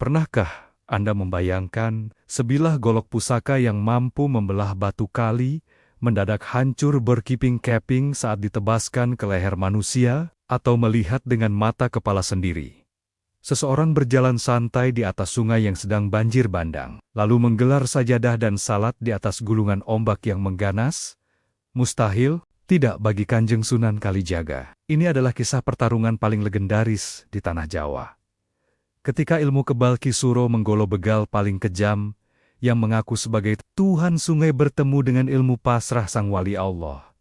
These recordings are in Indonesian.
Pernahkah Anda membayangkan sebilah golok pusaka yang mampu membelah batu kali, mendadak hancur berkeping-keping saat ditebaskan ke leher manusia, atau melihat dengan mata kepala sendiri? Seseorang berjalan santai di atas sungai yang sedang banjir bandang, lalu menggelar sajadah dan salat di atas gulungan ombak yang mengganas? Mustahil, tidak bagi Kanjeng Sunan Kalijaga. Ini adalah kisah pertarungan paling legendaris di tanah Jawa. Ketika ilmu kebal Ki Suro menggolo begal paling kejam, yang mengaku sebagai Tuhan sungai bertemu dengan ilmu pasrah sang wali Allah.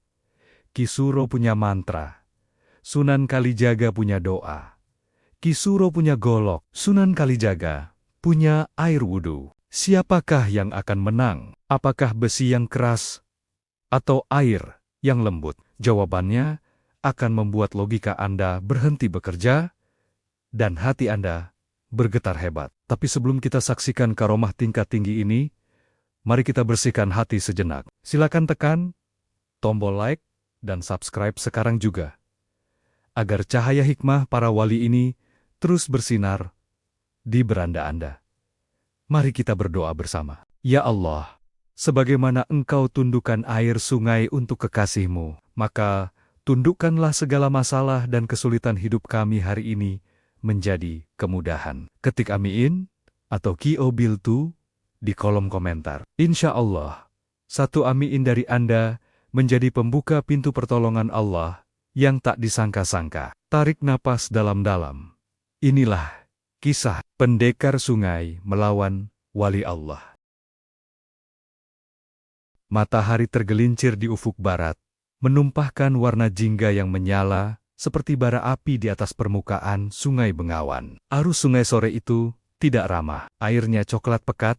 Ki Suro punya mantra, Sunan Kalijaga punya doa. Ki Suro punya golok, Sunan Kalijaga punya air wudhu. Siapakah yang akan menang? Apakah besi yang keras atau air yang lembut? Jawabannya akan membuat logika Anda berhenti bekerja dan hati Anda bergetar hebat. Tapi sebelum kita saksikan karomah tingkat tinggi ini, mari kita bersihkan hati sejenak. Silakan tekan tombol like dan subscribe sekarang juga, agar cahaya hikmah para wali ini terus bersinar di beranda Anda. Mari kita berdoa bersama. Ya Allah, sebagaimana Engkau tundukkan air sungai untuk kekasih-Mu, maka tundukkanlah segala masalah dan kesulitan hidup kami hari ini menjadi kemudahan. Ketik Amin atau Kio Biltu di kolom komentar. Insya Allah, satu amin dari Anda menjadi pembuka pintu pertolongan Allah yang tak disangka-sangka. Tarik napas dalam-dalam. Inilah kisah pendekar sungai melawan wali Allah. Matahari tergelincir di ufuk barat, menumpahkan warna jingga yang menyala seperti bara api di atas permukaan sungai Bengawan. Arus sungai sore itu tidak ramah. Airnya coklat pekat,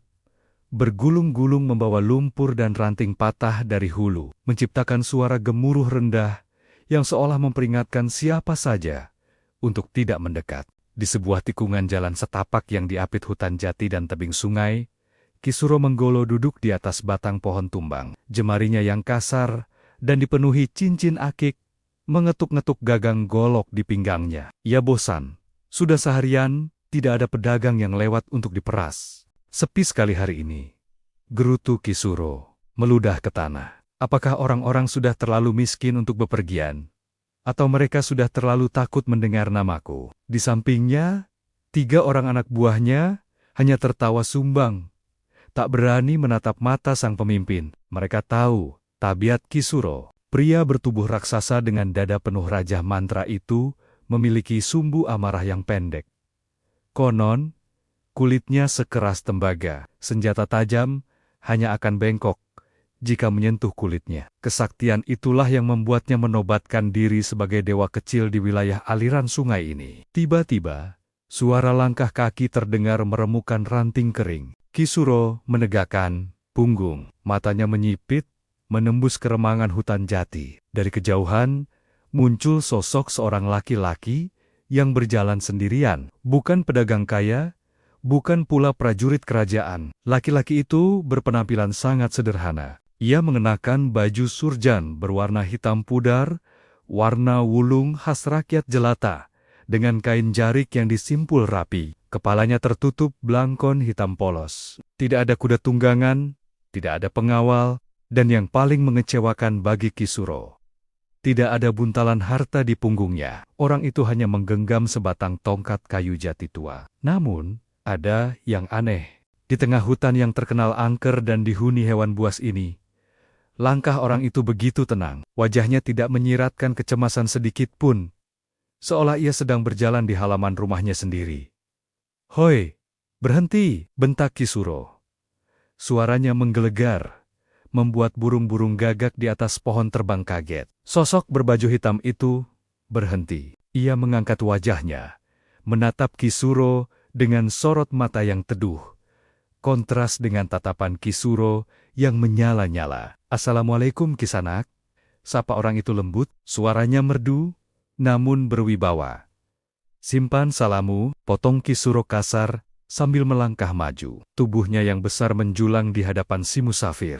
bergulung-gulung membawa lumpur dan ranting patah dari hulu, menciptakan suara gemuruh rendah yang seolah memperingatkan siapa saja untuk tidak mendekat. Di sebuah tikungan jalan setapak yang diapit hutan jati dan tebing sungai, Ki Suro Menggolo duduk di atas batang pohon tumbang. Jemarinya yang kasar dan dipenuhi cincin akik mengetuk-ngetuk gagang golok di pinggangnya. Ia bosan. Sudah seharian tidak ada pedagang yang lewat untuk diperas. Sepi sekali hari ini. Gerutu Ki Suro meludah ke tanah. Apakah orang-orang sudah terlalu miskin untuk bepergian? Atau mereka sudah terlalu takut mendengar namaku? Di sampingnya, 3 orang anak buahnya hanya tertawa sumbang, tak berani menatap mata sang pemimpin. Mereka tahu tabiat Ki Suro. Pria bertubuh raksasa dengan dada penuh rajah mantra itu memiliki sumbu amarah yang pendek. Konon, kulitnya sekeras tembaga. Senjata tajam hanya akan bengkok jika menyentuh kulitnya. Kesaktian itulah yang membuatnya menobatkan diri sebagai dewa kecil di wilayah aliran sungai ini. Tiba-tiba, suara langkah kaki terdengar meremukan ranting kering. Ki Suro menegakkan punggung, matanya menyipit, menembus keremangan hutan jati. Dari kejauhan, muncul sosok seorang laki-laki yang berjalan sendirian. Bukan pedagang kaya, bukan pula prajurit kerajaan. Laki-laki itu berpenampilan sangat sederhana. Ia mengenakan baju surjan berwarna hitam pudar, warna wulung khas rakyat jelata, dengan kain jarik yang disimpul rapi. Kepalanya tertutup belangkon hitam polos. Tidak ada kuda tunggangan, tidak ada pengawal, dan yang paling mengecewakan bagi Ki Suro, tidak ada buntalan harta di punggungnya. Orang itu hanya menggenggam sebatang tongkat kayu jati tua. Namun, ada yang aneh. Di tengah hutan yang terkenal angker dan dihuni hewan buas ini, langkah orang itu begitu tenang. Wajahnya tidak menyiratkan kecemasan sedikit pun, seolah ia sedang berjalan di halaman rumahnya sendiri. "Hoi, berhenti!" bentak Ki Suro. Suaranya menggelegar, membuat burung-burung gagak di atas pohon terbang kaget. Sosok berbaju hitam itu berhenti. Ia mengangkat wajahnya, menatap Ki Suro dengan sorot mata yang teduh, kontras dengan tatapan Ki Suro yang menyala-nyala. "Assalamualaikum Kisanak," sapa orang itu lembut, suaranya merdu, namun berwibawa. "Simpan salamu," potong Ki Suro kasar sambil melangkah maju. Tubuhnya yang besar menjulang di hadapan si musafir.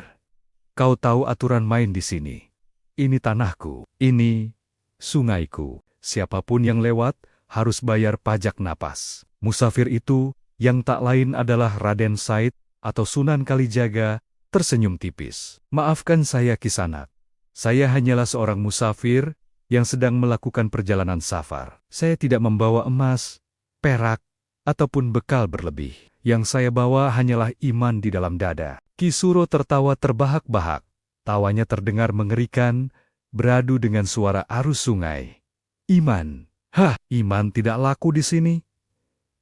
"Kau tahu aturan main di sini. Ini tanahku, ini sungaiku. Siapapun yang lewat harus bayar pajak napas." Musafir itu yang tak lain adalah Raden Said atau Sunan Kalijaga, tersenyum tipis. Maafkan saya Kisanak. Saya hanyalah seorang musafir yang sedang melakukan perjalanan safar. Saya tidak membawa emas, perak, ataupun bekal berlebih. Yang saya bawa hanyalah iman di dalam dada. Ki Suro tertawa terbahak-bahak. Tawanya terdengar mengerikan, beradu dengan suara arus sungai. Iman. Hah, iman tidak laku di sini.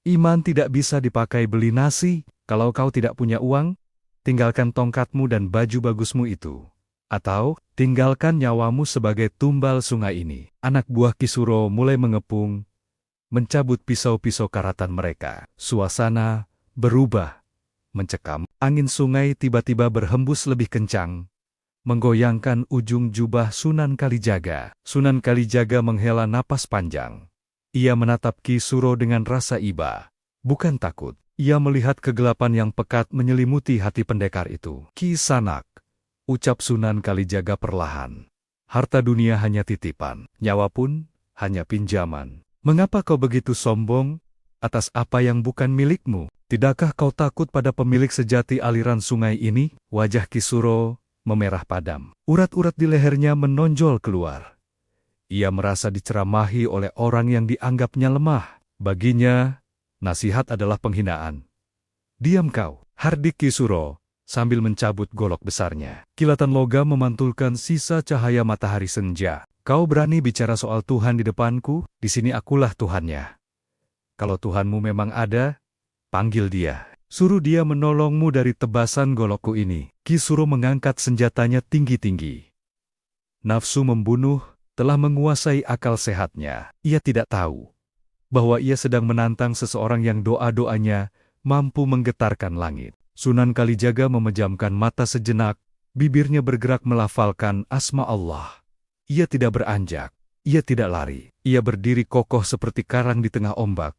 Iman tidak bisa dipakai beli nasi. Kalau kau tidak punya uang, tinggalkan tongkatmu dan baju bagusmu itu. Atau, tinggalkan nyawamu sebagai tumbal sungai ini. Anak buah Ki Suro mulai mengepung, mencabut pisau-pisau karatan mereka. Suasana berubah, mencekam. Angin sungai tiba-tiba berhembus lebih kencang, menggoyangkan ujung jubah Sunan Kalijaga. Sunan Kalijaga menghela napas panjang. Ia menatap Ki Suro dengan rasa iba, bukan takut. Ia melihat kegelapan yang pekat menyelimuti hati pendekar itu. Kisanak, ucap Sunan Kalijaga perlahan. Harta dunia hanya titipan, nyawa pun hanya pinjaman. Mengapa kau begitu sombong atas apa yang bukan milikmu? Tidakkah kau takut pada pemilik sejati aliran sungai ini? Wajah Ki Suro memerah padam. Urat-urat di lehernya menonjol keluar. Ia merasa diceramahi oleh orang yang dianggapnya lemah. Baginya, nasihat adalah penghinaan. Diam kau, hardik Ki Suro, sambil mencabut golok besarnya. Kilatan logam memantulkan sisa cahaya matahari senja. Kau berani bicara soal Tuhan di depanku? Di sini akulah Tuhannya. Kalau Tuhanmu memang ada, panggil dia. Suruh dia menolongmu dari tebasan golokku ini. Ki Suro mengangkat senjatanya tinggi-tinggi. Nafsu membunuh telah menguasai akal sehatnya. Ia tidak tahu bahwa ia sedang menantang seseorang yang doa-doanya mampu menggetarkan langit. Sunan Kalijaga memejamkan mata sejenak, bibirnya bergerak melafalkan asma Allah. Ia tidak beranjak, ia tidak lari. Ia berdiri kokoh seperti karang di tengah ombak,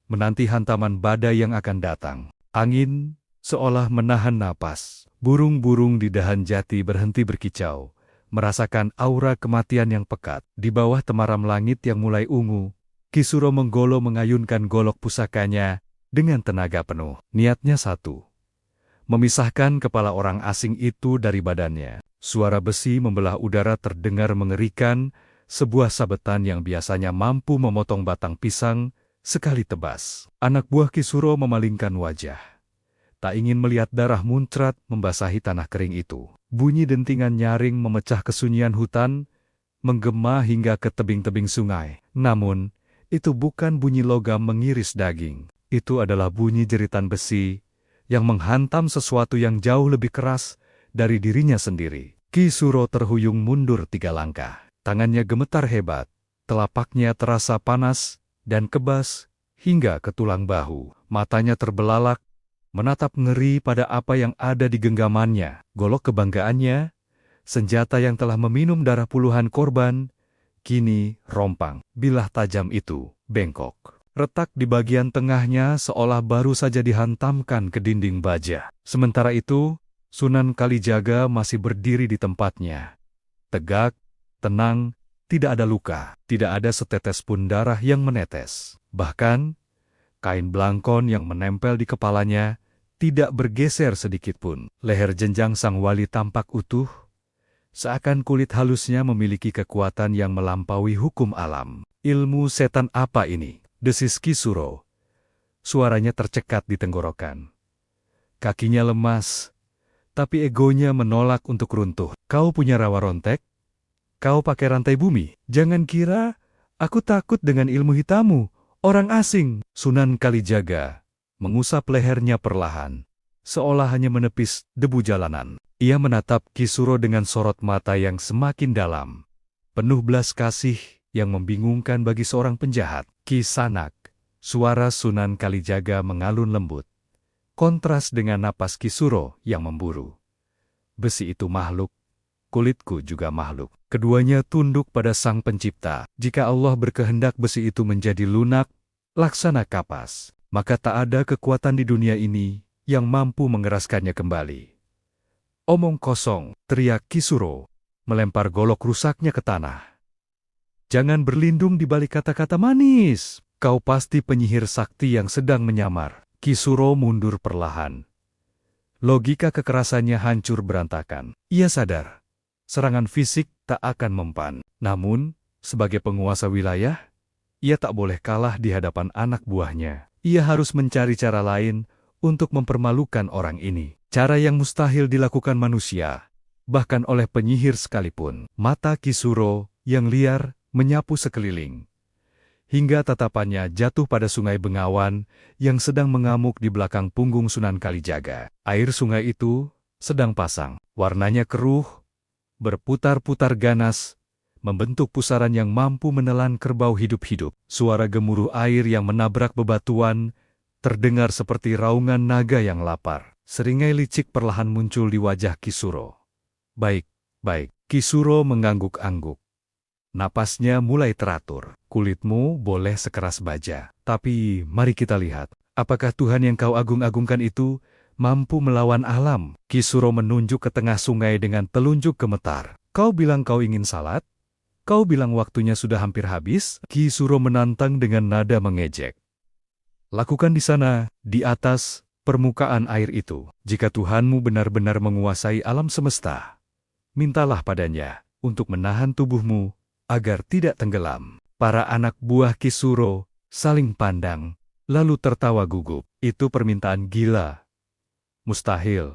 menanti hantaman badai yang akan datang. Angin seolah menahan napas. Burung-burung di dahan jati berhenti berkicau, merasakan aura kematian yang pekat. Di bawah temaram langit yang mulai ungu, Ki Suro menggolo mengayunkan golok pusakanya dengan tenaga penuh. Niatnya satu, memisahkan kepala orang asing itu dari badannya. Suara besi membelah udara terdengar mengerikan, sebuah sabetan yang biasanya mampu memotong batang pisang sekali tebas. Anak buah Ki Suro memalingkan wajah, tak ingin melihat darah muncrat membasahi tanah kering itu. Bunyi dentingan nyaring memecah kesunyian hutan, menggema hingga ke tebing-tebing sungai. Namun, itu bukan bunyi logam mengiris daging. Itu adalah bunyi jeritan besi yang menghantam sesuatu yang jauh lebih keras dari dirinya sendiri. Ki Suro terhuyung mundur 3 langkah. Tangannya gemetar hebat, telapaknya terasa panas dan kebas hingga ke tulang bahu. Matanya terbelalak, menatap ngeri pada apa yang ada di genggamannya. Golok kebanggaannya, senjata yang telah meminum darah puluhan korban, kini rompang. Bilah tajam itu bengkok. Retak di bagian tengahnya seolah baru saja dihantamkan ke dinding baja. Sementara itu, Sunan Kalijaga masih berdiri di tempatnya. Tegak, tenang, tidak ada luka, tidak ada setetes pun darah yang menetes. Bahkan, kain belangkon yang menempel di kepalanya tidak bergeser sedikit pun. Leher jenjang sang wali tampak utuh, seakan kulit halusnya memiliki kekuatan yang melampaui hukum alam. Ilmu setan apa ini? Desis Ki Suro. Suaranya tercekat di tenggorokan. Kakinya lemas, tapi egonya menolak untuk runtuh. Kau punya rawa rontek? Kau pakai rantai bumi? Jangan kira aku takut dengan ilmu hitammu, orang asing. Sunan Kalijaga mengusap lehernya perlahan, seolah hanya menepis debu jalanan. Ia menatap Ki Suro dengan sorot mata yang semakin dalam, penuh belas kasih yang membingungkan bagi seorang penjahat. Kisanak, suara Sunan Kalijaga mengalun lembut, kontras dengan napas Ki Suro yang memburu. Besi itu makhluk, kulitku juga makhluk. Keduanya tunduk pada Sang Pencipta. Jika Allah berkehendak besi itu menjadi lunak, laksana kapas, maka tak ada kekuatan di dunia ini yang mampu mengeraskannya kembali. Omong kosong, teriak Ki Suro, melempar golok rusaknya ke tanah. Jangan berlindung di balik kata-kata manis. Kau pasti penyihir sakti yang sedang menyamar. Kisuro mundur perlahan. Logika kekerasannya hancur berantakan. Ia sadar, serangan fisik tak akan mempan. Namun, sebagai penguasa wilayah, ia tak boleh kalah di hadapan anak buahnya. Ia harus mencari cara lain untuk mempermalukan orang ini. Cara yang mustahil dilakukan manusia, bahkan oleh penyihir sekalipun. Mata Kisuro yang liar menyapu sekeliling, hingga tatapannya jatuh pada Sungai Bengawan yang sedang mengamuk di belakang punggung Sunan Kalijaga. Air sungai itu sedang pasang. Warnanya keruh, berputar-putar ganas, membentuk pusaran yang mampu menelan kerbau hidup-hidup. Suara gemuruh air yang menabrak bebatuan terdengar seperti raungan naga yang lapar. Seringai licik perlahan muncul di wajah Kisuro. Baik, baik. Kisuro mengangguk-angguk. Napasnya mulai teratur. Kulitmu boleh sekeras baja, tapi mari kita lihat, apakah Tuhan yang kau agung-agungkan itu mampu melawan alam? Kisuro menunjuk ke tengah sungai dengan telunjuk gemetar. Kau bilang kau ingin salat? Kau bilang waktunya sudah hampir habis? Kisuro menantang dengan nada mengejek. Lakukan di sana, di atas permukaan air itu. Jika Tuhanmu benar-benar menguasai alam semesta, mintalah padanya untuk menahan tubuhmu agar tidak tenggelam. Para anak buah Kisuro saling pandang, lalu tertawa gugup. Itu permintaan gila. Mustahil.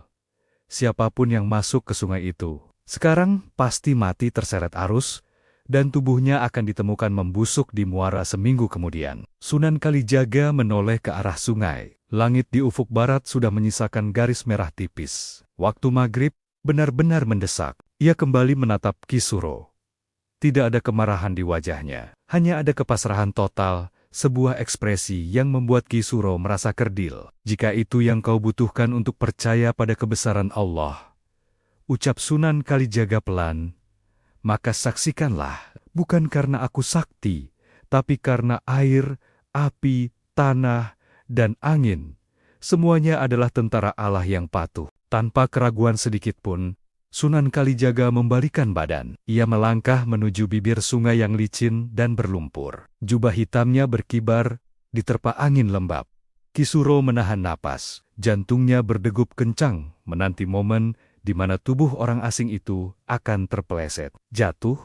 Siapapun yang masuk ke sungai itu sekarang pasti mati terseret arus, dan tubuhnya akan ditemukan membusuk di muara seminggu kemudian. Sunan Kalijaga menoleh ke arah sungai. Langit di ufuk barat sudah menyisakan garis merah tipis. Waktu maghrib benar-benar mendesak. Ia kembali menatap Kisuro. Tidak ada kemarahan di wajahnya, hanya ada kepasrahan total, sebuah ekspresi yang membuat Kisuro merasa kerdil. Jika itu yang kau butuhkan untuk percaya pada kebesaran Allah, ucap Sunan Kalijaga pelan, maka saksikanlah, bukan karena aku sakti, tapi karena air, api, tanah, dan angin. Semuanya adalah tentara Allah yang patuh. Tanpa keraguan sedikit pun, Sunan Kalijaga membalikan badan. Ia melangkah menuju bibir sungai yang licin dan berlumpur. Jubah hitamnya berkibar, diterpa angin lembab. Kisuro menahan napas. Jantungnya berdegup kencang, menanti momen di mana tubuh orang asing itu akan terpeleset, jatuh,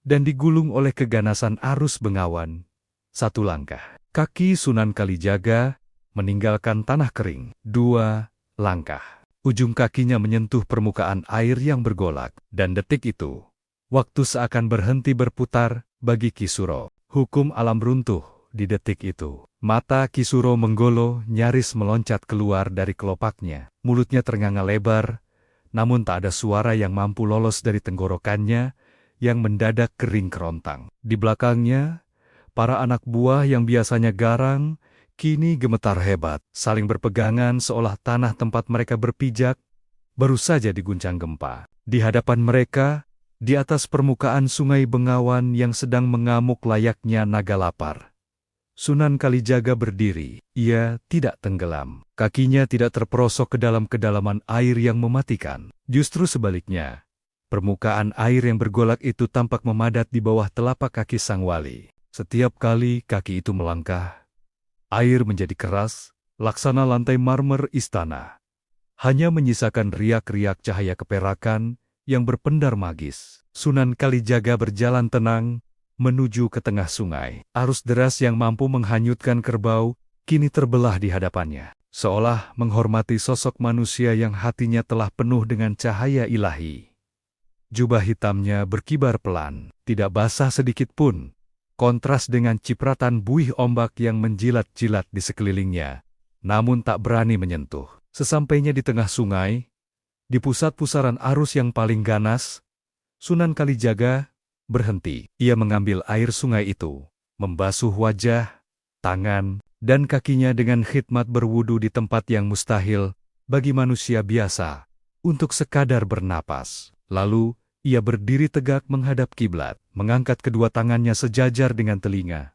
dan digulung oleh keganasan arus Bengawan. Satu langkah. Kaki Sunan Kalijaga meninggalkan tanah kering. 2 langkah. Ujung kakinya menyentuh permukaan air yang bergolak, dan detik itu, waktu seakan berhenti berputar bagi Kisuro. Hukum alam runtuh di detik itu. Mata Kisuro menggolo, nyaris meloncat keluar dari kelopaknya. Mulutnya ternganga lebar, namun tak ada suara yang mampu lolos dari tenggorokannya yang mendadak kering kerontang. Di belakangnya, para anak buah yang biasanya garang, kini gemetar hebat, saling berpegangan seolah tanah tempat mereka berpijak baru saja diguncang gempa. Di hadapan mereka, di atas permukaan Sungai Bengawan yang sedang mengamuk layaknya naga lapar, Sunan Kalijaga berdiri. Ia tidak tenggelam. Kakinya tidak terperosok ke dalam kedalaman air yang mematikan. Justru sebaliknya, permukaan air yang bergolak itu tampak memadat di bawah telapak kaki sang wali. Setiap kali kaki itu melangkah, air menjadi keras, laksana lantai marmer istana. Hanya menyisakan riak-riak cahaya keperakan yang berpendar magis. Sunan Kalijaga berjalan tenang menuju ke tengah sungai. Arus deras yang mampu menghanyutkan kerbau kini terbelah di hadapannya, seolah menghormati sosok manusia yang hatinya telah penuh dengan cahaya ilahi. Jubah hitamnya berkibar pelan, tidak basah sedikit pun. Kontras dengan cipratan buih ombak yang menjilat-jilat di sekelilingnya, namun tak berani menyentuh. Sesampainya di tengah sungai, di pusat pusaran arus yang paling ganas, Sunan Kalijaga berhenti. Ia mengambil air sungai itu, membasuh wajah, tangan, dan kakinya dengan khidmat berwudu di tempat yang mustahil bagi manusia biasa untuk sekadar bernapas. Lalu, ia berdiri tegak menghadap kiblat, mengangkat kedua tangannya sejajar dengan telinga.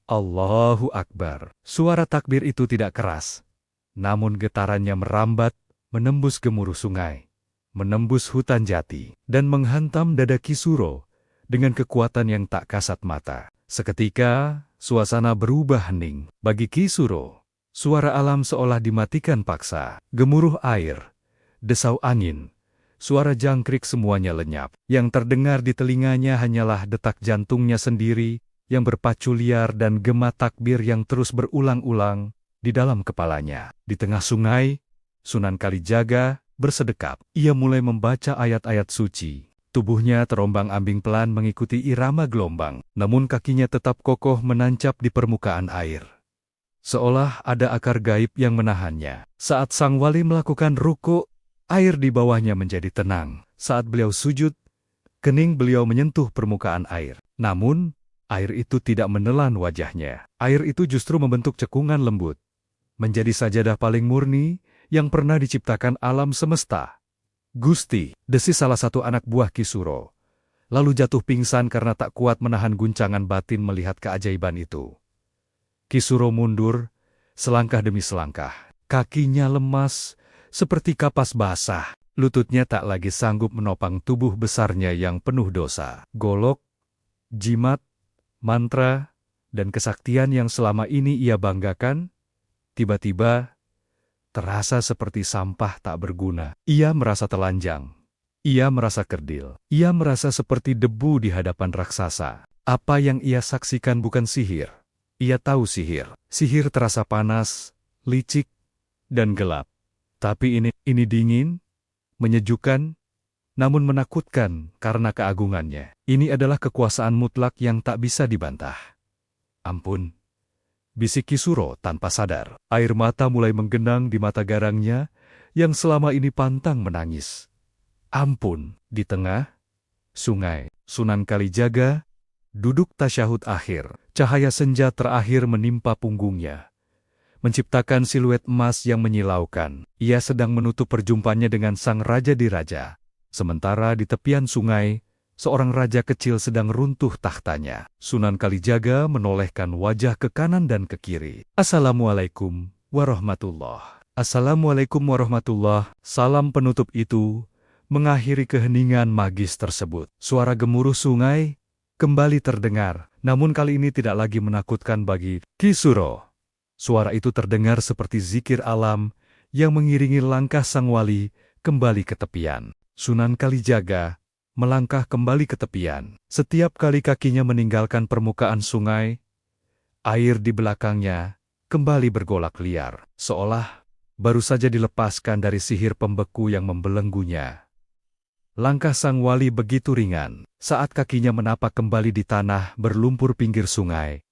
Allahu Akbar. Suara takbir itu tidak keras, namun getarannya merambat, menembus gemuruh sungai, menembus hutan jati, dan menghantam dada Kisuro dengan kekuatan yang tak kasat mata. Seketika, suasana berubah hening. Bagi Kisuro, Suara alam seolah dimatikan paksa. Gemuruh air, desau angin, suara jangkrik semuanya lenyap. Yang terdengar di telinganya hanyalah detak jantungnya sendiri yang berpacu liar dan gema takbir yang terus berulang-ulang di dalam kepalanya. Di tengah sungai, Sunan Kalijaga bersedekap. Ia mulai membaca ayat-ayat suci. Tubuhnya terombang-ambing pelan mengikuti irama gelombang, namun kakinya tetap kokoh menancap di permukaan air. Seolah ada akar gaib yang menahannya. Saat sang wali melakukan ruku, air di bawahnya menjadi tenang. Saat beliau sujud, kening beliau menyentuh permukaan air. Namun, air itu tidak menelan wajahnya. Air itu justru membentuk cekungan lembut, menjadi sajadah paling murni yang pernah diciptakan alam semesta. "Gusti," desis salah satu anak buah Ki Suro, lalu jatuh pingsan karena tak kuat menahan guncangan batin melihat keajaiban itu. Ki Suro mundur, selangkah demi selangkah. Kakinya lemas, seperti kapas basah. Lututnya tak lagi sanggup menopang tubuh besarnya yang penuh dosa. Golok, jimat, mantra, dan kesaktian yang selama ini ia banggakan, tiba-tiba terasa seperti sampah tak berguna. Ia merasa telanjang. Ia merasa kerdil. Ia merasa seperti debu di hadapan raksasa. Apa yang ia saksikan bukan sihir. Ia tahu sihir. Sihir terasa panas, licik, dan gelap. Tapi ini dingin, menyejukkan, namun menakutkan karena keagungannya. Ini adalah kekuasaan mutlak yang tak bisa dibantah. "Ampun," bisik Ki Suro tanpa sadar. Air mata mulai menggenang di mata garangnya yang selama ini pantang menangis. "Ampun." Di tengah sungai, Sunan Kalijaga duduk tasyahud akhir. Cahaya senja terakhir menimpa punggungnya, menciptakan siluet emas yang menyilaukan. Ia sedang menutup perjumpaannya dengan sang raja di raja. Sementara di tepian sungai, seorang raja kecil sedang runtuh tahtanya. Sunan Kalijaga menolehkan wajah ke kanan dan ke kiri. "Assalamualaikum warahmatullah." "Assalamualaikum warahmatullah." Salam penutup itu mengakhiri keheningan magis tersebut. Suara gemuruh sungai kembali terdengar, namun kali ini tidak lagi menakutkan bagi Ki Suro. Suara itu terdengar seperti zikir alam yang mengiringi langkah sang wali kembali ke tepian. Sunan Kalijaga melangkah kembali ke tepian. Setiap kali kakinya meninggalkan permukaan sungai, air di belakangnya kembali bergolak liar, seolah baru saja dilepaskan dari sihir pembeku yang membelenggunya. Langkah sang wali begitu ringan, saat kakinya menapak kembali di tanah berlumpur pinggir sungai.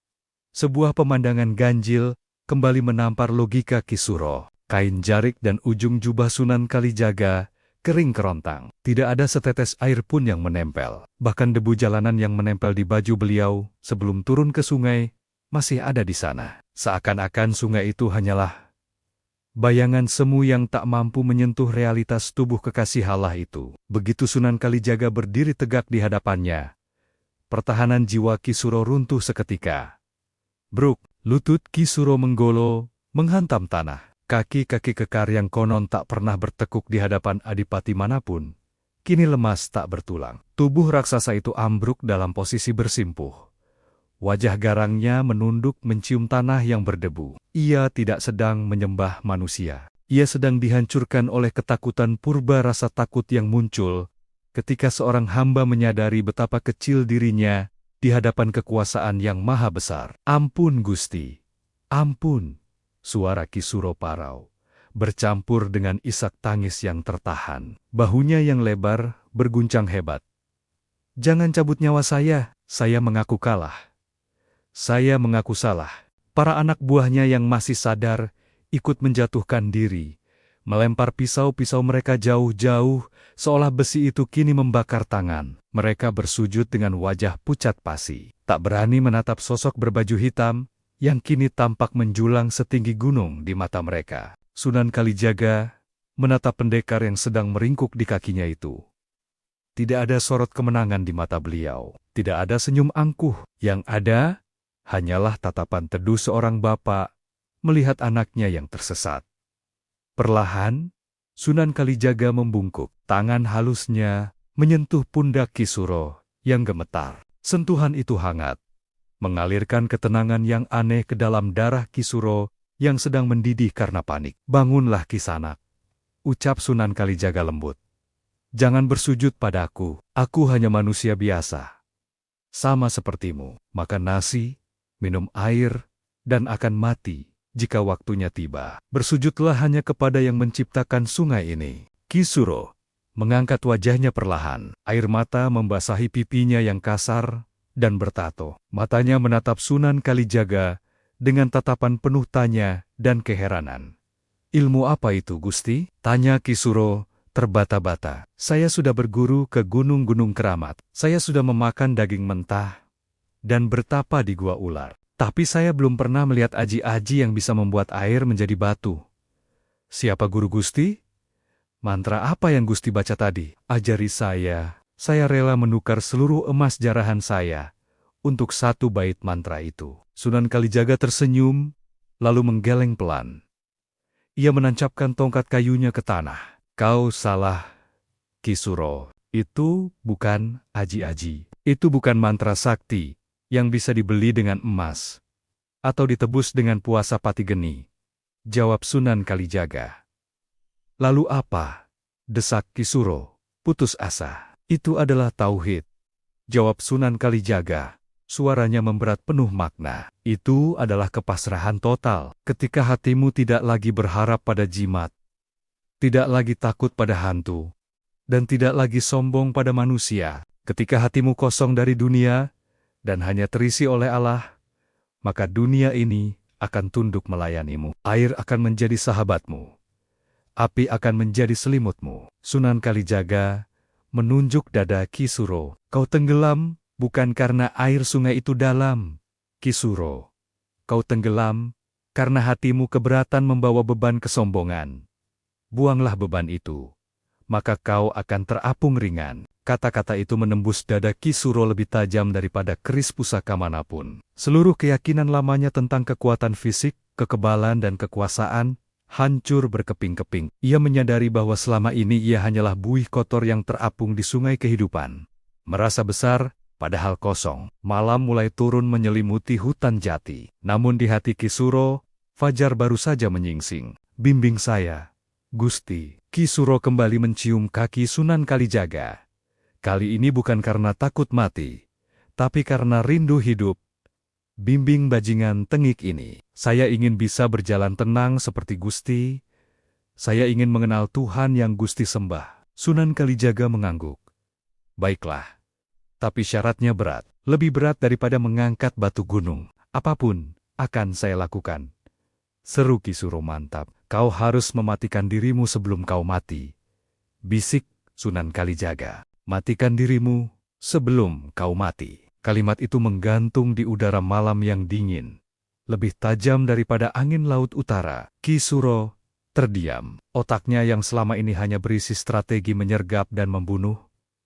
Sebuah pemandangan ganjil kembali menampar logika Ki Suro. Kain jarik dan ujung jubah Sunan Kalijaga kering kerontang. Tidak ada setetes air pun yang menempel. Bahkan debu jalanan yang menempel di baju beliau sebelum turun ke sungai masih ada di sana. Seakan-akan sungai itu hanyalah bayangan semu yang tak mampu menyentuh realitas tubuh kekasih Allah itu. Begitu Sunan Kalijaga berdiri tegak di hadapannya, pertahanan jiwa Ki Suro runtuh seketika. Bruk, lutut Ki Suro menggolo, menghantam tanah. Kaki-kaki kekar yang konon tak pernah bertekuk di hadapan adipati manapun, kini lemas tak bertulang. Tubuh raksasa itu ambruk dalam posisi bersimpuh. Wajah garangnya menunduk mencium tanah yang berdebu. Ia tidak sedang menyembah manusia. Ia sedang dihancurkan oleh ketakutan purba. Rasa takut yang muncul ketika seorang hamba menyadari betapa kecil dirinya di hadapan kekuasaan yang maha besar. "Ampun Gusti, ampun." Suara Ki Suro parau, bercampur dengan isak tangis yang tertahan. Bahunya yang lebar berguncang hebat. "Jangan cabut nyawa saya mengaku kalah. Saya mengaku salah." Para anak buahnya yang masih sadar ikut menjatuhkan diri, melempar pisau-pisau mereka jauh-jauh, seolah besi itu kini membakar tangan. Mereka bersujud dengan wajah pucat pasi, tak berani menatap sosok berbaju hitam yang kini tampak menjulang setinggi gunung di mata mereka. Sunan Kalijaga menatap pendekar yang sedang meringkuk di kakinya itu. Tidak ada sorot kemenangan di mata beliau, tidak ada senyum angkuh. Yang ada hanyalah tatapan teduh seorang bapak melihat anaknya yang tersesat. Perlahan, Sunan Kalijaga membungkuk. Tangan halusnya menyentuh pundak Ki Suro yang gemetar. Sentuhan itu hangat, mengalirkan ketenangan yang aneh ke dalam darah Ki Suro yang sedang mendidih karena panik. "Bangunlah Kisanak," ucap Sunan Kalijaga lembut. "Jangan bersujud padaku, aku hanya manusia biasa. Sama sepertimu, makan nasi, minum air, dan akan mati jika waktunya tiba. Bersujudlah hanya kepada yang menciptakan sungai ini." Ki Suro mengangkat wajahnya perlahan. Air mata membasahi pipinya yang kasar dan bertato. Matanya menatap Sunan Kalijaga dengan tatapan penuh tanya dan keheranan. "Ilmu apa itu, Gusti?" tanya Ki Suro terbata-bata. "Saya sudah berguru ke gunung-gunung keramat. Saya sudah memakan daging mentah dan bertapa di gua ular. Tapi saya belum pernah melihat aji-aji yang bisa membuat air menjadi batu." "Siapa guru Gusti? Mantra apa yang Gusti baca tadi?" "Ajari saya. Saya rela menukar seluruh emas jarahan saya untuk satu bait mantra itu." Sunan Kalijaga tersenyum, lalu menggeleng pelan. Ia menancapkan tongkat kayunya ke tanah. "Kau salah, Ki Suro. Itu bukan aji-aji. Itu bukan mantra sakti yang bisa dibeli dengan emas atau ditebus dengan puasa pati geni," jawab Sunan Kalijaga. "Lalu apa?" desak Ki Suro, putus asa. "Itu adalah tauhid," jawab Sunan Kalijaga. Suaranya memberat penuh makna. "Itu adalah kepasrahan total. Ketika hatimu tidak lagi berharap pada jimat, tidak lagi takut pada hantu, dan tidak lagi sombong pada manusia. Ketika hatimu kosong dari dunia dan hanya terisi oleh Allah, maka dunia ini akan tunduk melayanimu. Air akan menjadi sahabatmu. Api akan menjadi selimutmu." Sunan Kalijaga menunjuk dada Ki Suro. "Kau tenggelam bukan karena air sungai itu dalam, Ki Suro. Kau tenggelam karena hatimu keberatan membawa beban kesombongan. Buanglah beban itu, maka kau akan terapung ringan." Kata-kata itu menembus dada Ki Suro lebih tajam daripada keris pusaka manapun. Seluruh keyakinan lamanya tentang kekuatan fisik, kekebalan dan kekuasaan hancur berkeping-keping. Ia menyadari bahwa selama ini ia hanyalah buih kotor yang terapung di sungai kehidupan. Merasa besar, padahal kosong. Malam mulai turun menyelimuti hutan jati. Namun di hati Ki Suro, fajar baru saja menyingsing. "Bimbing saya, Gusti." Ki Suro kembali mencium kaki Sunan Kalijaga. Kali ini bukan karena takut mati, tapi karena rindu hidup. "Bimbing bajingan tengik ini. Saya ingin bisa berjalan tenang seperti Gusti. Saya ingin mengenal Tuhan yang Gusti sembah." Sunan Kalijaga mengangguk. "Baiklah. Tapi syaratnya berat. Lebih berat daripada mengangkat batu gunung. Apapun akan saya lakukan." Seru Ki Suro. "Mantap. Kau harus mematikan dirimu sebelum kau mati," bisik Sunan Kalijaga. "Matikan dirimu sebelum kau mati." Kalimat itu menggantung di udara malam yang dingin. Lebih tajam daripada angin laut utara. Ki Suro terdiam. Otaknya yang selama ini hanya berisi strategi menyergap dan membunuh,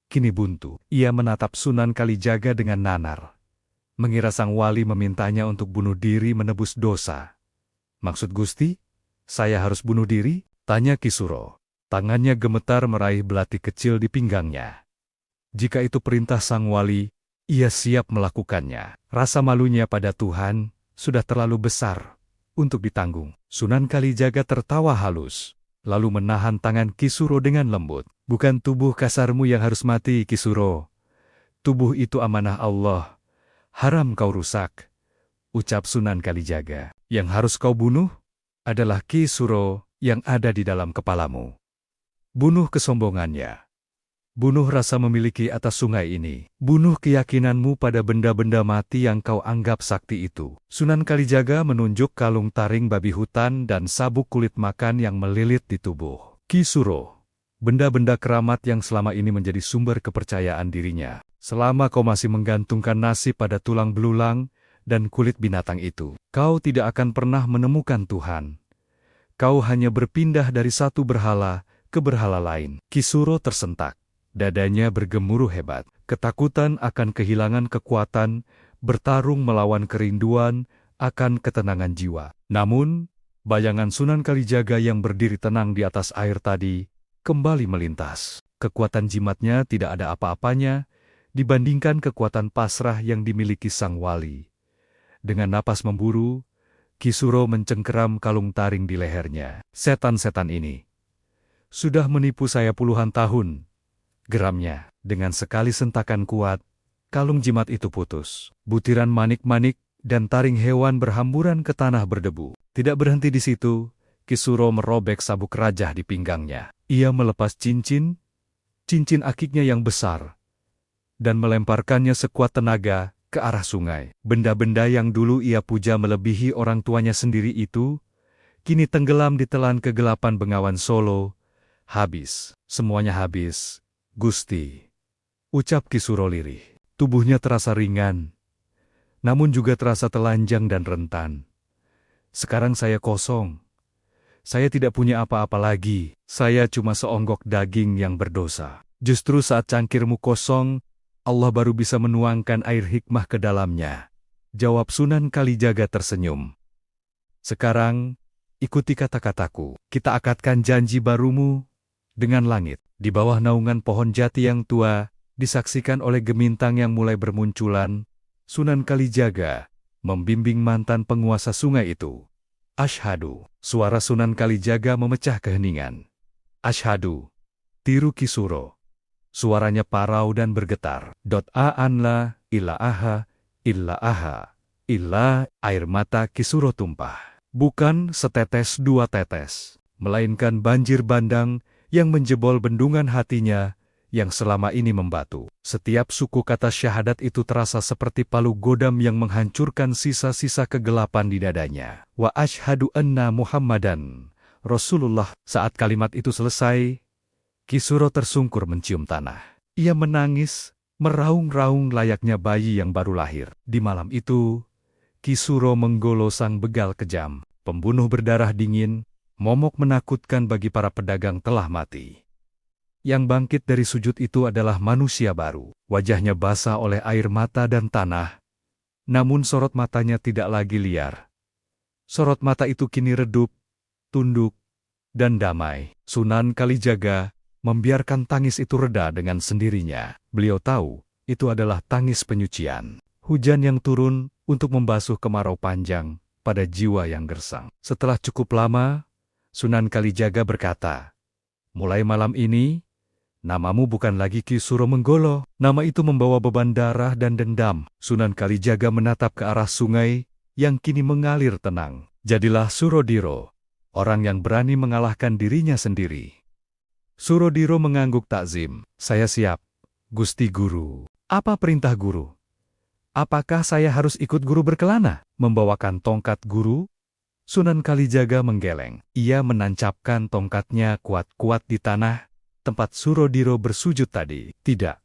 kini buntu. Ia menatap Sunan Kalijaga dengan nanar, mengira sang wali memintanya untuk bunuh diri menebus dosa. "Maksud Gusti, saya harus bunuh diri?" tanya Ki Suro. Tangannya gemetar meraih belati kecil di pinggangnya. Jika itu perintah sang wali, ia siap melakukannya. Rasa malunya pada Tuhan sudah terlalu besar untuk ditanggung. Sunan Kalijaga tertawa halus, lalu menahan tangan Ki Suro dengan lembut. "Bukan tubuh kasarmu yang harus mati, Ki Suro. Tubuh itu amanah Allah. Haram kau rusak," ucap Sunan Kalijaga. "Yang harus kau bunuh adalah Ki Suro yang ada di dalam kepalamu. Bunuh kesombongannya. Bunuh rasa memiliki atas sungai ini. Bunuh keyakinanmu pada benda-benda mati yang kau anggap sakti itu." Sunan Kalijaga menunjuk kalung taring babi hutan dan sabuk kulit makan yang melilit di tubuh Ki Suro. Benda-benda keramat yang selama ini menjadi sumber kepercayaan dirinya. Selama kau masih menggantungkan nasib pada tulang belulang dan kulit binatang itu, kau tidak akan pernah menemukan Tuhan. Kau hanya berpindah dari satu berhala ke berhala lain. Ki Suro tersentak. Dadanya bergemuruh hebat. Ketakutan akan kehilangan kekuatan, bertarung melawan kerinduan akan ketenangan jiwa. Namun, bayangan Sunan Kalijaga yang berdiri tenang di atas air tadi kembali melintas. Kekuatan jimatnya tidak ada apa-apanya dibandingkan kekuatan pasrah yang dimiliki sang wali. Dengan napas memburu, Kisuro mencengkeram kalung taring di lehernya. Setan-setan ini sudah menipu saya puluhan tahun, geramnya. Dengan sekali sentakan kuat, kalung jimat itu putus. Butiran manik-manik dan taring hewan berhamburan ke tanah berdebu. Tidak berhenti di situ, Kisuro merobek sabuk rajah di pinggangnya. Ia melepas cincin akiknya yang besar, dan melemparkannya sekuat tenaga ke arah sungai. Benda-benda yang dulu ia puja melebihi orang tuanya sendiri itu, kini tenggelam di telan kegelapan Bengawan Solo. Habis, semuanya habis, Gusti, ucap Kisuro lirih. Tubuhnya terasa ringan, namun juga terasa telanjang dan rentan. Sekarang saya kosong. Saya tidak punya apa-apa lagi. Saya cuma seonggok daging yang berdosa. Justru saat cangkirmu kosong, Allah baru bisa menuangkan air hikmah ke dalamnya. Jawab Sunan Kalijaga tersenyum. Sekarang, ikuti kata-kataku. Kita akadkan janji barumu dengan langit. Di bawah naungan pohon jati yang tua, disaksikan oleh gemintang yang mulai bermunculan, Sunan Kalijaga membimbing mantan penguasa sungai itu. Asyhadu. Suara Sunan Kalijaga memecah keheningan. Asyhadu. Tiru Kisuro. Suaranya parau dan bergetar. An la ilaha illa air mata Kisuro tumpah. Bukan setetes dua tetes, melainkan banjir bandang yang menjebol bendungan hatinya yang selama ini membatu. Setiap suku kata syahadat itu terasa seperti palu godam yang menghancurkan sisa-sisa kegelapan di dadanya. Wa asyhadu anna Muhammadan Rasulullah. Saat kalimat itu selesai, Kisuro tersungkur mencium tanah. Ia menangis, meraung-raung layaknya bayi yang baru lahir. Di malam itu, Kisuro menggolo sang begal kejam, pembunuh berdarah dingin, momok menakutkan bagi para pedagang telah mati. Yang bangkit dari sujud itu adalah manusia baru. Wajahnya basah oleh air mata dan tanah, namun sorot matanya tidak lagi liar. Sorot mata itu kini redup, tunduk, dan damai. Sunan Kalijaga membiarkan tangis itu reda dengan sendirinya. Beliau tahu, itu adalah tangis penyucian. Hujan yang turun untuk membasuh kemarau panjang pada jiwa yang gersang. Setelah cukup lama, Sunan Kalijaga berkata, mulai malam ini, namamu bukan lagi Kisuro Menggolo. Nama itu membawa beban darah dan dendam. Sunan Kalijaga menatap ke arah sungai yang kini mengalir tenang. Jadilah Surodiro, orang yang berani mengalahkan dirinya sendiri. Surodiro mengangguk takzim. Saya siap, Gusti Guru. Apa perintah Guru? Apakah saya harus ikut Guru berkelana? Membawakan tongkat Guru? Sunan Kalijaga menggeleng. Ia menancapkan tongkatnya kuat-kuat di tanah, tempat Surodiro bersujud tadi. Tidak.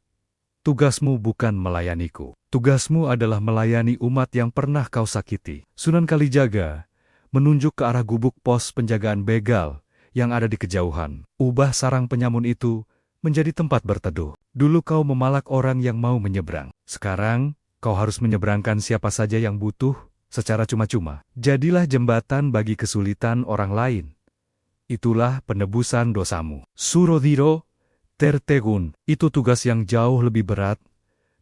Tugasmu bukan melayaniku. Tugasmu adalah melayani umat yang pernah kau sakiti. Sunan Kalijaga menunjuk ke arah gubuk pos penjagaan begal yang ada di kejauhan. Ubah sarang penyamun itu menjadi tempat berteduh. Dulu kau memalak orang yang mau menyeberang. Sekarang, kau harus menyeberangkan siapa saja yang butuh secara cuma-cuma. Jadilah jembatan bagi kesulitan orang lain. Itulah penebusan dosamu. Surodiro Tertegun, itu tugas yang jauh lebih berat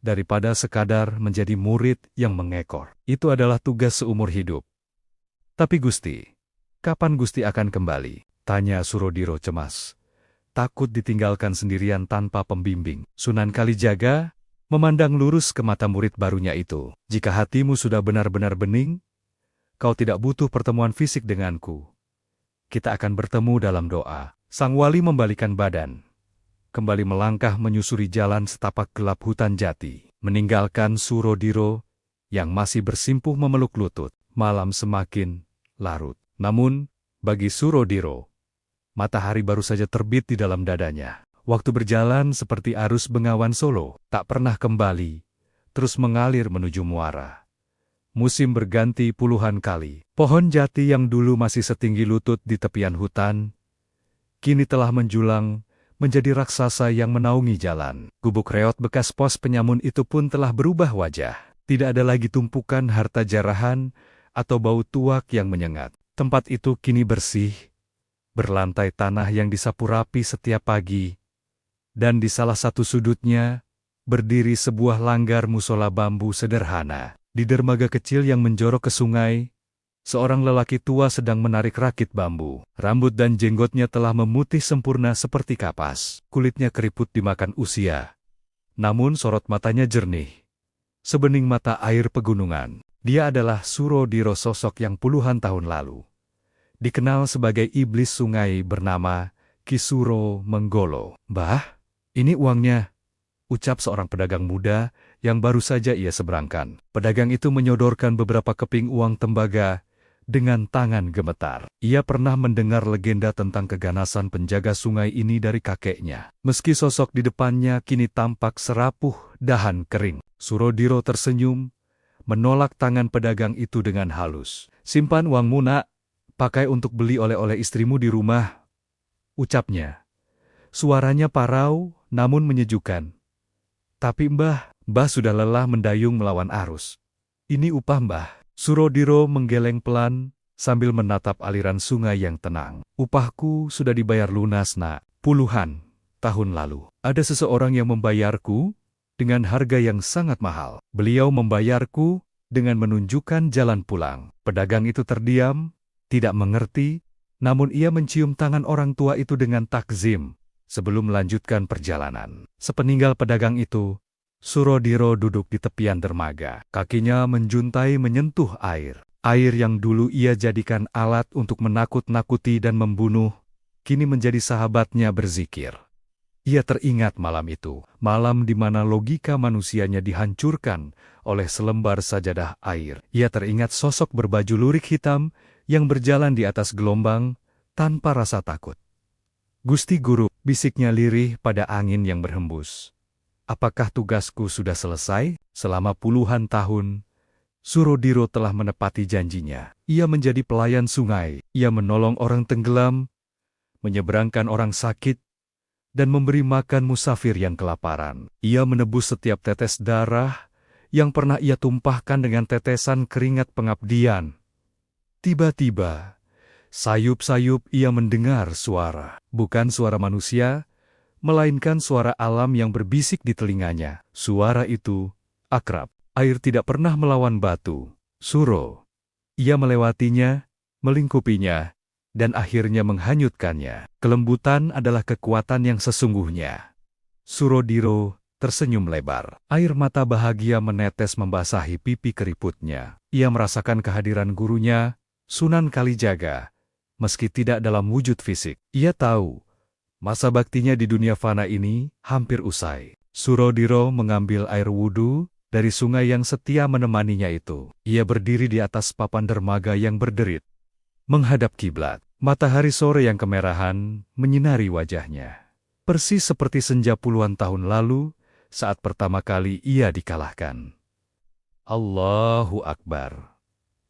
daripada sekadar menjadi murid yang mengekor. Itu adalah tugas seumur hidup. Tapi Gusti, kapan Gusti akan kembali? Tanya Surodiro cemas. Takut ditinggalkan sendirian tanpa pembimbing. Sunan Kalijaga memandang lurus ke mata murid barunya itu. Jika hatimu sudah benar-benar bening, kau tidak butuh pertemuan fisik denganku. Kita akan bertemu dalam doa. Sang wali membalikan badan, kembali melangkah menyusuri jalan setapak gelap hutan jati, meninggalkan Surodiro yang masih bersimpuh memeluk lutut. Malam semakin larut. Namun, bagi Surodiro, matahari baru saja terbit di dalam dadanya. Waktu berjalan seperti arus Bengawan Solo, tak pernah kembali, terus mengalir menuju muara. Musim berganti puluhan kali. Pohon jati yang dulu masih setinggi lutut di tepian hutan, kini telah menjulang menjadi raksasa yang menaungi jalan. Gubuk reot bekas pos penyamun itu pun telah berubah wajah. Tidak ada lagi tumpukan harta jarahan atau bau tuak yang menyengat. Tempat itu kini bersih, berlantai tanah yang disapu rapi setiap pagi, dan di salah satu sudutnya berdiri sebuah langgar musola bambu sederhana. Di dermaga kecil yang menjorok ke sungai, Seorang lelaki tua sedang menarik rakit bambu. Rambut dan jenggotnya telah memutih sempurna seperti kapas. Kulitnya keriput dimakan usia. Namun sorot matanya jernih. Sebening mata air pegunungan. Dia adalah Surodiro, sosok yang puluhan tahun lalu dikenal sebagai iblis sungai bernama Ki Suro Menggolo. "Mbah, ini uangnya," ucap seorang pedagang muda yang baru saja ia seberangkan. Pedagang itu menyodorkan beberapa keping uang tembaga dengan tangan gemetar. Ia pernah mendengar legenda tentang keganasan penjaga sungai ini dari kakeknya. Meski sosok di depannya kini tampak serapuh dahan kering, Surodiro tersenyum, menolak tangan pedagang itu dengan halus. "Simpan uangmu, nak. Pakai untuk beli oleh-oleh istrimu di rumah," ucapnya. Suaranya parau, namun menyejukkan. "Tapi mbah sudah lelah mendayung melawan arus. Ini upah mbah." Surodiro menggeleng pelan sambil menatap aliran sungai yang tenang. "Upahku sudah dibayar lunas, nak. Puluhan tahun lalu. Ada seseorang yang membayarku dengan harga yang sangat mahal. Beliau membayarku dengan menunjukkan jalan pulang." Pedagang itu terdiam, tidak mengerti, namun ia mencium tangan orang tua itu dengan takzim sebelum melanjutkan perjalanan. Sepeninggal pedagang itu, Surodiro duduk di tepian dermaga. Kakinya menjuntai menyentuh air. Air yang dulu ia jadikan alat untuk menakut-nakuti dan membunuh, kini menjadi sahabatnya berzikir. Ia teringat malam itu, malam di mana logika manusianya dihancurkan oleh selembar sajadah air. Ia teringat sosok berbaju lurik hitam yang berjalan di atas gelombang tanpa rasa takut. "Gusti Guru," bisiknya lirih pada angin yang berhembus. "Apakah tugasku sudah selesai?" Selama puluhan tahun, Surodiro telah menepati janjinya. Ia menjadi pelayan sungai. Ia menolong orang tenggelam, menyeberangkan orang sakit, dan memberi makan musafir yang kelaparan. Ia menebus setiap tetes darah yang pernah ia tumpahkan dengan tetesan keringat pengabdian. Tiba-tiba, sayup-sayup ia mendengar suara. Bukan suara manusia, melainkan suara alam yang berbisik di telinganya. Suara itu akrab. Air tidak pernah melawan batu. Suro. Ia melewatinya, melingkupinya, dan akhirnya menghanyutkannya. Kelembutan adalah kekuatan yang sesungguhnya. Surodiro tersenyum lebar. Air mata bahagia menetes membasahi pipi keriputnya. Ia merasakan kehadiran gurunya, Sunan Kalijaga, meski tidak dalam wujud fisik. Ia tahu, masa baktinya di dunia fana ini hampir usai. Surodiro mengambil air wudhu dari sungai yang setia menemaninya itu. Ia berdiri di atas papan dermaga yang berderit, menghadap kiblat. Matahari sore yang kemerahan menyinari wajahnya. Persis seperti senja puluhan tahun lalu, saat pertama kali ia dikalahkan. Allahu Akbar.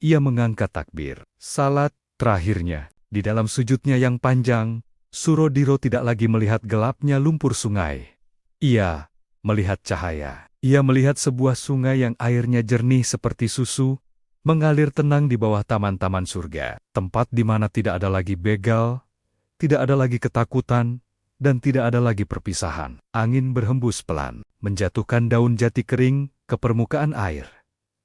Ia mengangkat takbir. Salat terakhirnya. Di dalam sujudnya yang panjang, Surodiro tidak lagi melihat gelapnya lumpur sungai. Ia melihat cahaya. Ia melihat sebuah sungai yang airnya jernih seperti susu, mengalir tenang di bawah taman-taman surga. Tempat di mana tidak ada lagi begal, tidak ada lagi ketakutan, dan tidak ada lagi perpisahan. Angin berhembus pelan, menjatuhkan daun jati kering ke permukaan air,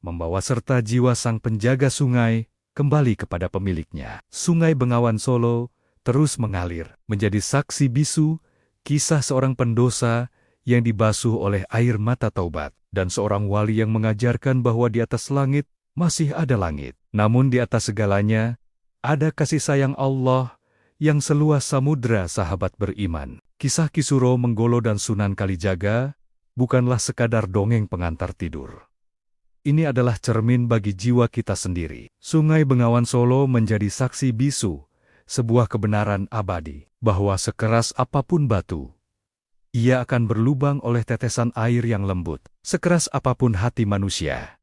membawa serta jiwa sang penjaga sungai kembali kepada pemiliknya. Sungai Bengawan Solo terus mengalir, menjadi saksi bisu kisah seorang pendosa yang dibasuh oleh air mata taubat, dan seorang wali yang mengajarkan bahwa di atas langit masih ada langit. Namun di atas segalanya, ada kasih sayang Allah yang seluas samudra sahabat beriman. Kisah Ki Suro Menggolo dan Sunan Kalijaga bukanlah sekadar dongeng pengantar tidur. Ini adalah cermin bagi jiwa kita sendiri. Sungai Bengawan Solo menjadi saksi bisu, sebuah kebenaran abadi, bahwa sekeras apapun batu, ia akan berlubang oleh tetesan air yang lembut. Sekeras apapun hati manusia,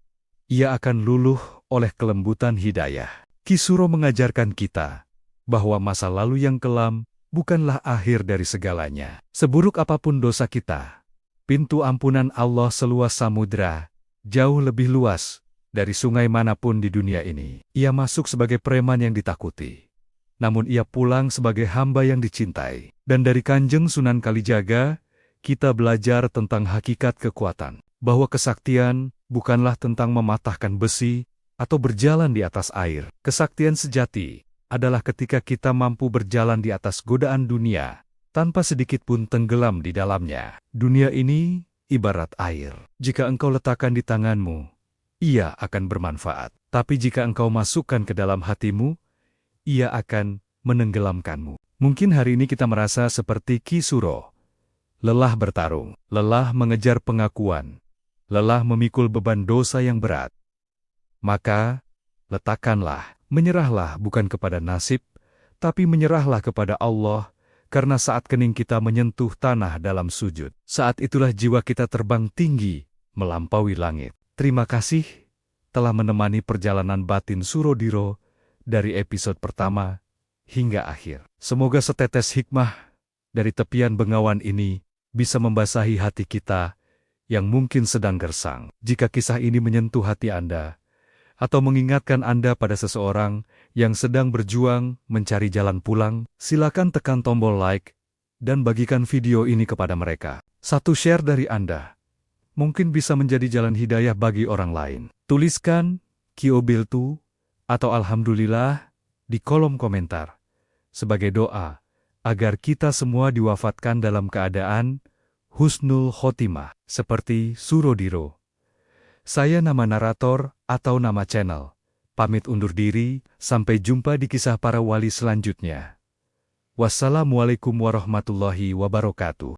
ia akan luluh oleh kelembutan hidayah. Ki Suro mengajarkan kita bahwa masa lalu yang kelam bukanlah akhir dari segalanya. Seburuk apapun dosa kita, pintu ampunan Allah seluas samudra, jauh lebih luas dari sungai manapun di dunia ini. Ia masuk sebagai preman yang ditakuti, namun ia pulang sebagai hamba yang dicintai. Dan dari Kanjeng Sunan Kalijaga, kita belajar tentang hakikat kekuatan, bahwa kesaktian bukanlah tentang mematahkan besi, atau berjalan di atas air. Kesaktian sejati adalah ketika kita mampu berjalan di atas godaan dunia, tanpa sedikit pun tenggelam di dalamnya. Dunia ini ibarat air. Jika engkau letakkan di tanganmu, ia akan bermanfaat. Tapi jika engkau masukkan ke dalam hatimu, ia akan menenggelamkanmu. Mungkin hari ini kita merasa seperti Ki Suro. Lelah bertarung, lelah mengejar pengakuan, lelah memikul beban dosa yang berat. Maka, letakkanlah, menyerahlah bukan kepada nasib, tapi menyerahlah kepada Allah, karena saat kening kita menyentuh tanah dalam sujud, saat itulah jiwa kita terbang tinggi, melampaui langit. Terima kasih telah menemani perjalanan batin Surodiro dari episode pertama hingga akhir. Semoga setetes hikmah dari tepian Bengawan ini bisa membasahi hati kita yang mungkin sedang gersang. Jika kisah ini menyentuh hati Anda, atau mengingatkan Anda pada seseorang yang sedang berjuang mencari jalan pulang, silakan tekan tombol like dan bagikan video ini kepada mereka. Satu share dari Anda mungkin bisa menjadi jalan hidayah bagi orang lain. Tuliskan Kiobiltu atau Alhamdulillah di kolom komentar sebagai doa agar kita semua diwafatkan dalam keadaan husnul khotimah, seperti Surodiro. Saya nama narator atau nama channel. Pamit undur diri, sampai jumpa di kisah para wali selanjutnya. Wassalamualaikum warahmatullahi wabarakatuh.